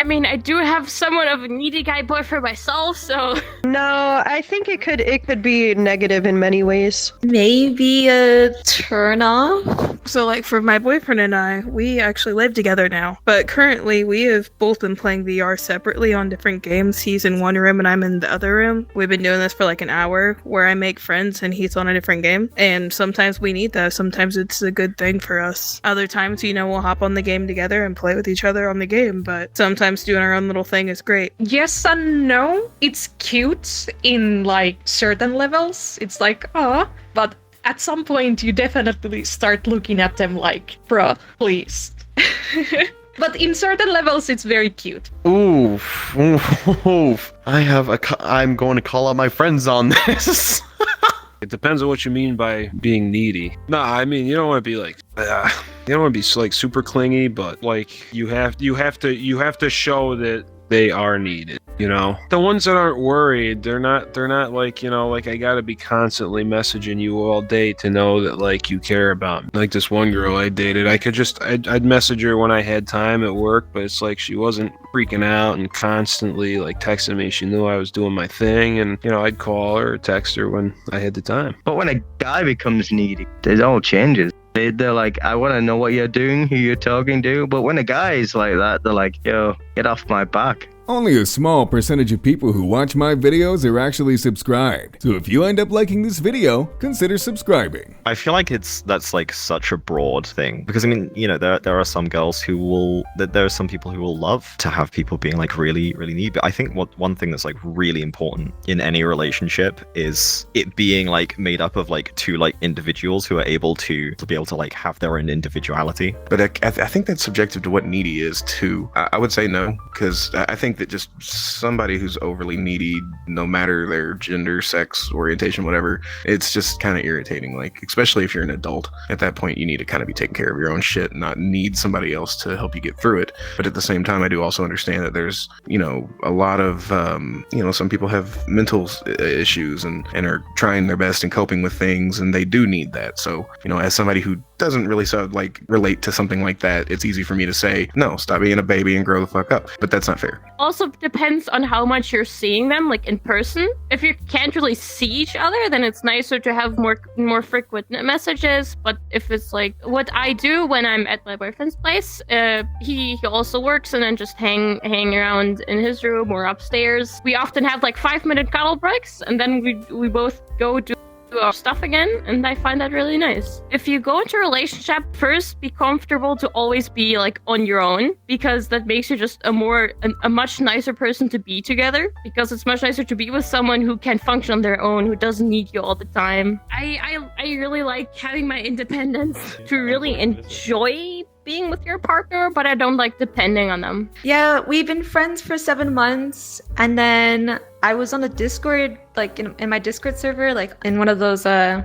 mean, I do have somewhat of a needy guy boyfriend myself, so... No, I think it could be negative in many ways. Maybe a turn off. So, like, for my boyfriend and I, we actually live together now. But currently, we have both been playing VR separately on different games. He's in one room and I'm in the other room. We've been doing this for like an hour where I make friends and he's on a different game. And sometimes we need that. Sometimes it's a good thing for us. Other times, we'll hop on the game together and play with each other on the game. But sometimes doing our own little thing is great. Yes and no. It's cute in like certain levels. It's like, but at some point you definitely start looking at them like, bruh, please. But in certain levels it's very cute. Oof. I'm going to call out my friends on this. It depends on what you mean by being needy. Nah, I mean, you don't want to be like, you don't want to be like super clingy, but like you have to show that they are needed. The ones that aren't worried, they're not like, like I gotta be constantly messaging you all day to know that like you care about me. Like this one girl I dated, I'd message her when I had time at work, but it's like she wasn't freaking out and constantly like texting me. She knew I was doing my thing, and I'd call her or text her when I had the time. But when a guy becomes needy, it all changes. They're like, I want to know what you're doing, who you're talking to. But when a guy is like that, they're like, yo, get off my back. Only a small percentage of people who watch my videos are actually subscribed. So if you end up liking this video, consider subscribing. I feel like that's like such a broad thing, because I mean, there are some girls who will, there are some people who will love to have people being like really, really needy. But I think one thing that's like really important in any relationship is it being like made up of like two like individuals who are able to be able to like have their own individuality. But I think that's subjective to what needy is too. I would say no, because I think that just somebody who's overly needy, no matter their gender, sex, orientation, whatever, it's just kind of irritating. Like, especially if you're an adult, at that point you need to kind of be taking care of your own shit, not need somebody else to help you get through it. But at the same time, I do also understand that there's a lot of some people have mental issues and are trying their best and coping with things, and they do need that. So as somebody who doesn't really relate to something like that, it's easy for me to say, no, stop being a baby and grow the fuck up. But that's not fair. Also depends on how much you're seeing them, like in person. If you can't really see each other, then it's nicer to have more frequent messages. But if it's like what I do when I'm at my boyfriend's place, he also works and then just hang around in his room or upstairs. We often have like 5-minute cuddle breaks, and then we both go do our stuff again, and I find that really nice. If you go into a relationship, first be comfortable to always be like on your own, because that makes you just a much nicer person to be together, because it's much nicer to be with someone who can function on their own, who doesn't need you all the time. I really like having my independence to really enjoy being with your partner, but I don't like depending on them. Yeah, we've been friends for 7 months, and then I was on a Discord, like in my Discord server, like in one of those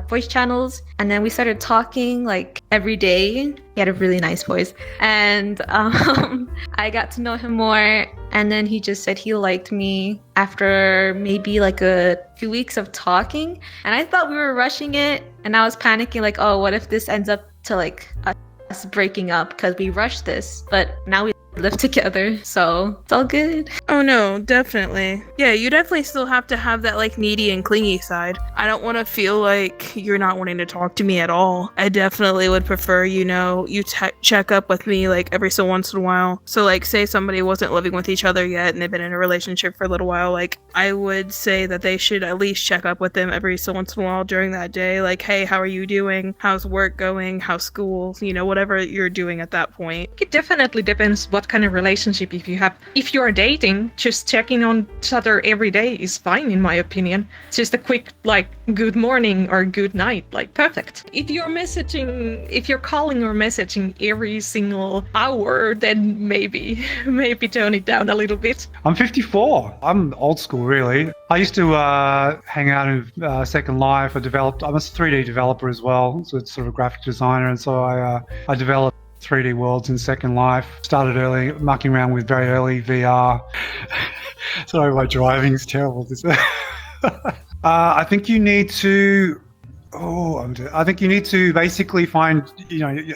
voice channels, and then we started talking like every day. He had a really nice voice, and I got to know him more, and then he just said he liked me after maybe like a few weeks of talking, and I thought we were rushing it, and I was panicking like, oh, what if this ends up to like us breaking up because we rushed this, but now we live together, so it's all good. Oh no, definitely. Yeah, you definitely still have to have that like needy and clingy side. I don't want to feel like you're not wanting to talk to me at all. I definitely would prefer, you check up with me like every so once in a while. So like say somebody wasn't living with each other yet and they've been in a relationship for a little while, like I would say that they should at least check up with them every so once in a while during that day. Like, hey, how are you doing? How's work going? How's school? Whatever you're doing at that point. It definitely depends what kind of relationship if you have. If you're dating, just checking on each other every day is fine, in my opinion. Just a quick like good morning or good night, like perfect. If you're calling or messaging every single hour, then maybe tone it down a little bit. I'm 54. I'm old school, really. I used to hang out in Second Life. I'm a 3D developer as well, so it's sort of a graphic designer, and so I developed 3D worlds in Second Life. Started early, mucking around with very early VR. Sorry, my driving's terrible. I think you need to I think you need to basically find,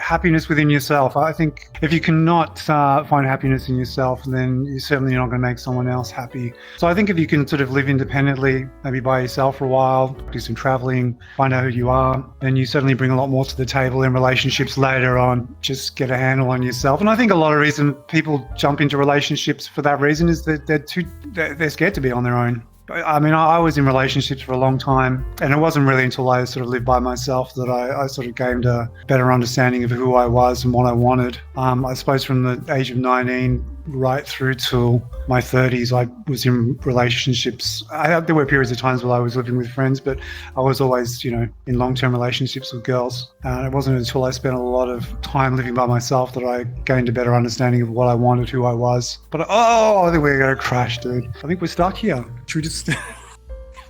happiness within yourself. I think if you cannot find happiness in yourself, then you're certainly not going to make someone else happy. So I think if you can sort of live independently, maybe by yourself for a while, do some traveling, find out who you are, then you certainly bring a lot more to the table in relationships later on. Just get a handle on yourself. And I think a lot of reason people jump into relationships for that reason is that they're scared to be on their own. I mean, I was in relationships for a long time, and it wasn't really until I sort of lived by myself that I sort of gained a better understanding of who I was and what I wanted. I suppose from the age of 19 right through till my 30s, I was in relationships. There were periods of times where I was living with friends, but I was always, in long-term relationships with girls. And it wasn't until I spent a lot of time living by myself that I gained a better understanding of what I wanted, who I was. But I think we're going to crash, dude. I think we're stuck here. Should we just...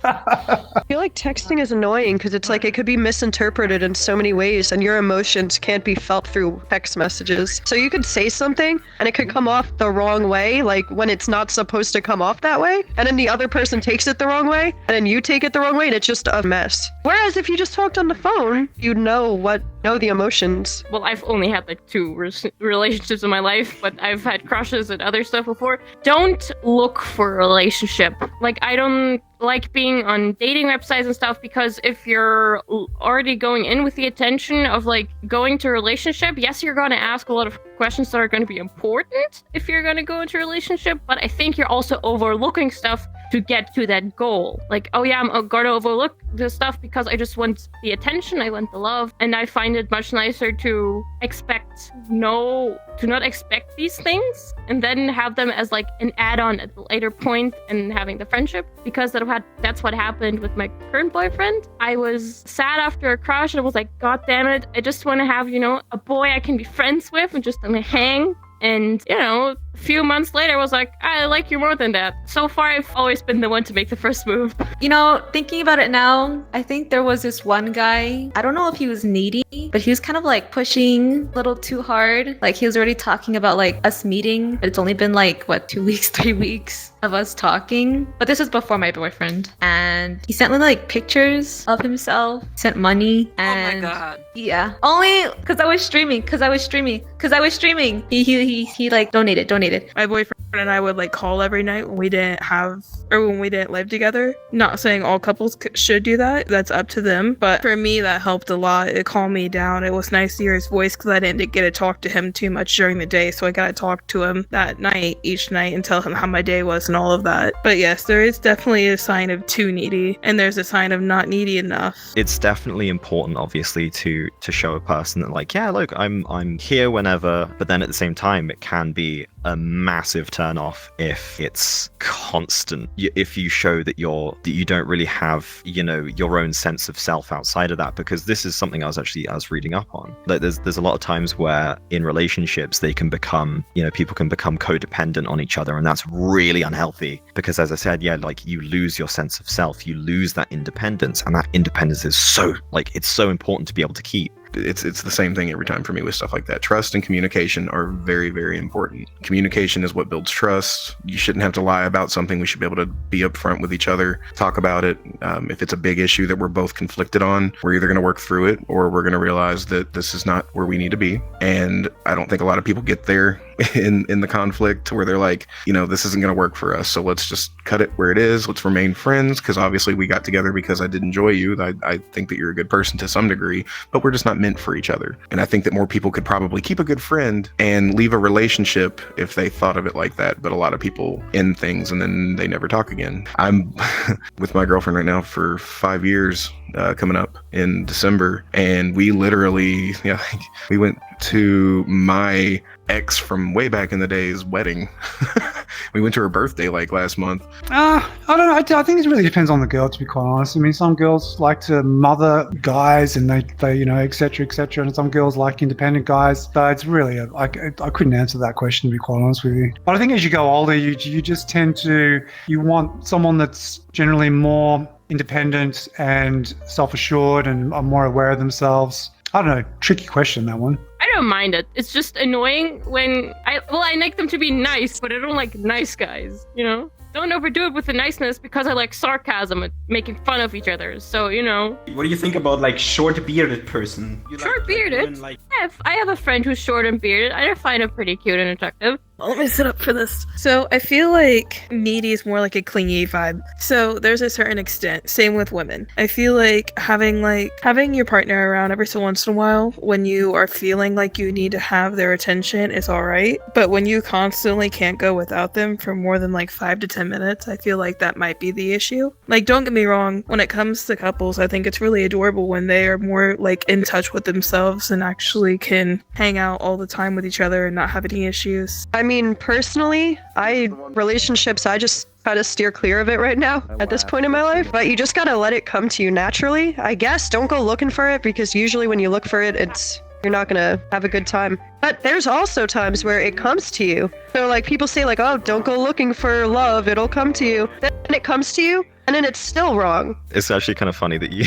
I feel like texting is annoying because it's like it could be misinterpreted in so many ways, and your emotions can't be felt through text messages. So you could say something and it could come off the wrong way, like when it's not supposed to come off that way, and then the other person takes it the wrong way, and then you take it the wrong way, and it's just a mess. Whereas if you just talked on the phone, you'd know the emotions. Well, I've only had like 2 relationships in my life, but I've had crushes and other stuff before. Don't look for a relationship. Like, I don't like being on dating websites and stuff, because if you're already going in with the intention of like going to a relationship, yes, you're going to ask a lot of questions that are going to be important if you're going to go into a relationship, but I think you're also overlooking stuff to get to that goal. Like, oh yeah, I'm going to overlook this stuff because I just want the attention, I want the love, and I find it much nicer to not expect these things and then have them as like an add-on at the later point and having the friendship, because that's what happened with my current boyfriend. I was sad after a crush and I was like, god damn it, I just want to have, a boy I can be friends with and just hang. And, a few months later, I was like, I like you more than that. So far, I've always been the one to make the first move. Thinking about it now, I think there was this one guy, I don't know if he was needy, but he was kind of like pushing a little too hard. Like, he was already talking about like us meeting, but it's only been like, 2 weeks, 3 weeks of us talking. But this was before my boyfriend. And he sent me like pictures of himself, sent money. And oh my god. Yeah. Only because I was streaming. He like donated. My boyfriend and I would like call every night when we didn't live together. Not saying all couples should do that. That's up to them. But for me, that helped a lot. It calmed me down. It was nice to hear his voice because I didn't get to talk to him too much during the day. So I got to talk to him that night, each night, and tell him how my day was and all of that. But yes, there is definitely a sign of too needy, and there's a sign of not needy enough. It's definitely important, obviously, to show a person that, like, yeah, look, I'm here whenever. But then at the same time, it can be a massive turn off if it's constant. If you show that you don't really have, your own sense of self outside of that, because this is something I was reading up on. Like, there's a lot of times where in relationships they can become, people can become codependent on each other, and that's really unhealthy because, as I said, like, you lose your sense of self, you lose that independence, and that independence is it's so important to be able to keep. It's the same thing every time for me with stuff like that. Trust and communication are very, very important. Communication is what builds trust. You shouldn't have to lie about something. We should be able to be upfront with each other, talk about it. If it's a big issue that we're both conflicted on, we're either going to work through it or we're going to realize that this is not where we need to be. And I don't think a lot of people get there in the conflict where they're like, this isn't going to work for us, so let's just cut it where it is. Let's remain friends because obviously we got together because I did enjoy you. I think that you're a good person to some degree, but we're just not meant for each other. And I think that more people could probably keep a good friend and leave a relationship if they thought of it like that. But a lot of people end things and then they never talk again. I'm with my girlfriend right now for 5 years, coming up in December, and we literally, we went to my ex from way back in the day's wedding. We went to her birthday like last month. I don't know. I think it really depends on the girl, to be quite honest. I mean, some girls like to mother guys and they et cetera, and some girls like independent guys. So it's really, I couldn't answer that question, to be quite honest with you. But I think as you go older, you just tend to, you want someone that's generally more independent and self-assured and are more aware of themselves. I don't know. Tricky question, that one. I don't mind it. It's just annoying when I like them to be nice, but I don't like nice guys, don't overdo it with the niceness because I like sarcasm and making fun of each other. So, you know. What do you think about like short bearded person? Short bearded? Yeah, I have a friend who's short and bearded. I find him pretty cute and attractive. Let me sit up for this. So I feel like needy is more like a clingy vibe. So there's a certain extent. Same with women. I feel like having your partner around every so once in a while when you are feeling like you need to have their attention is alright. But when you constantly can't go without them for more than like 5 to 10 minutes, I feel like that might be the issue. Like, don't get me wrong, when it comes to couples, I think it's really adorable when they are more like in touch with themselves and actually can hang out all the time with each other and not have any issues. I mean, personally, relationships, I just try to steer clear of it right now at this point in my life. But you just gotta let it come to you naturally, I guess. Don't go looking for it, because usually when you look for it, you're not gonna have a good time. But there's also times where it comes to you. So like people say like, oh, don't go looking for love, it'll come to you. Then it comes to you, and then it's still wrong. It's actually kind of funny that you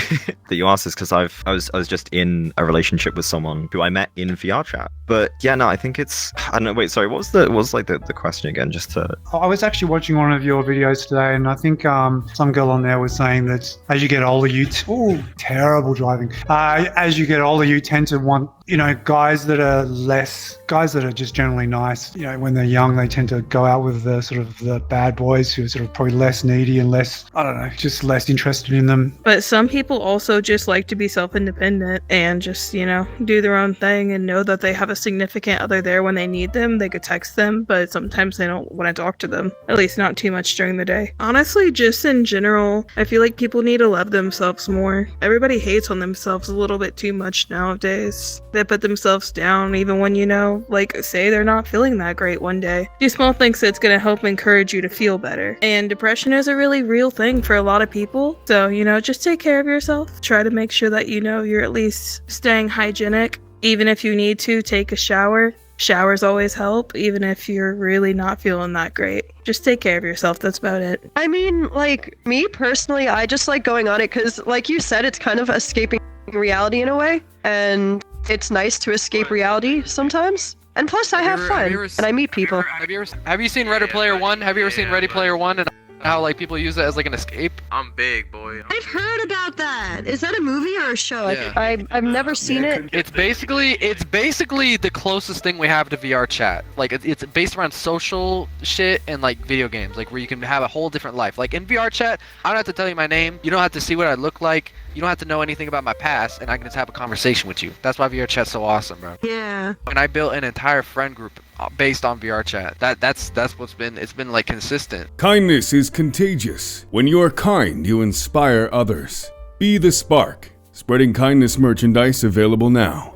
that you asked this, because I was just in a relationship with someone who I met in VR chat. But yeah, no, I think it's, I don't know. Wait, sorry, what was the question again? Just to. I was actually watching one of your videos today, and I think some girl on there was saying that as you get older, terrible driving. As you get older, you tend to want, guys that are just generally nice. When they're young, they tend to go out with the sort of the bad boys who are sort of probably less needy and less, I don't know, just less interested in them. But some people also just like to be self-independent and just, do their own thing and know that they have a significant other there when they need them. They could text them, but sometimes they don't want to talk to them, at least not too much during the day. Honestly, just in general, I feel like people need to love themselves more. Everybody hates on themselves a little bit too much nowadays. They put themselves down even when, say they're not feeling that great one day. Do small things that's going to help encourage you to feel better. And depression is a really real thing for a lot of people. So, just take care of yourself. Try to make sure that, you're at least staying hygienic. Even if you need to take a shower. Showers always help, even if you're really not feeling that great. Just take care of yourself. That's about it. I mean, me personally, I just like going on it because, like you said, it's kind of escaping reality in a way. And it's nice to escape reality sometimes. And plus, I have fun, and I meet people. Have you seen Ready Player One? Have you ever seen Ready Player One and how people use it as an escape? I'm big, boy. I've heard about that. Is that a movie or a show? Yeah. I've never seen it. It's basically the closest thing we have to VR chat. It's based around social shit and video games, where you can have a whole different life. In VR chat, I don't have to tell you my name. You don't have to see what I look like. You don't have to know anything about my past, and I can just have a conversation with you. That's why VR chat's so awesome, bro. Yeah. And I built an entire friend group based on VR chat. That's what's been consistent. Kindness is contagious. When you are kind, you inspire others. Be the spark. Spreading kindness merchandise available now.